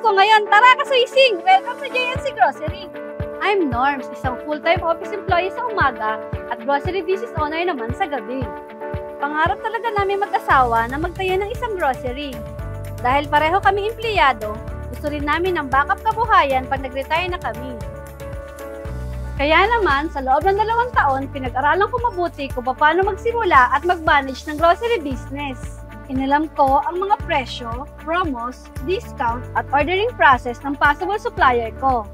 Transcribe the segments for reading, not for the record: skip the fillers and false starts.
ko ngayon. Tara, kasuising! Welcome sa JNC Grocery! I'm Norms, isang full-time office employee sa umaga at grocery business owner naman sa gabi. Pangarap talaga namin mag-asawa na magtayo ng isang grocery. Dahil pareho kami empleyado, gusto rin namin ng backup kabuhayan pag nag-retire na kami. Kaya naman, sa loob ng 2 taon, pinag-aralan ko mabuti kung paano magsimula at mag-manage ng grocery business. Inalam ko ang mga presyo, promos, discount at ordering process ng possible supplier ko.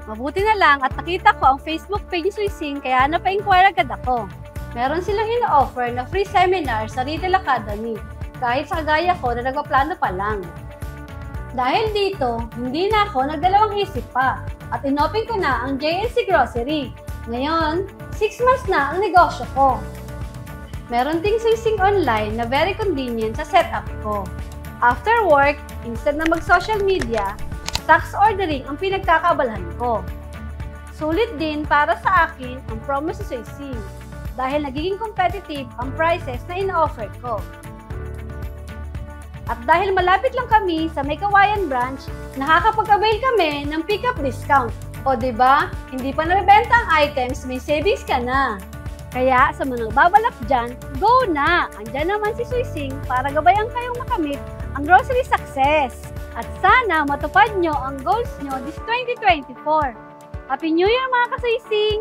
Mabuti na lang at nakita ko ang Facebook page ni Suising kaya napa-inquire agad ako. Meron silang ino-offer na free seminar sa Retail Academy kahit sa kagaya ko na nagpaplano pa lang. Dahil dito, hindi na ako nagdalawang isip pa at inopen ko na ang JNC Grocery. Ngayon, 6 months na ang negosyo ko. Meron ding Suising online na very convenient sa setup ko. After work, instead na mag-social media, tax ordering ang pinagkakaabalahan ko. Sulit din para sa akin ang promo sa Suising dahil nagiging competitive ang prices na ino-offer ko. At dahil malapit lang kami sa May Kawayan branch, nakakapag-avail kami ng pick-up discount. O diba, hindi pa nabibenta ang items, may savings ka na. Kaya sa mga nagbabalak dyan, go na! Andyan naman si Suising para gabayan kayong makamit ang grocery success. At sana matupad nyo ang goals nyo this 2024. Happy New Year mga kasuising!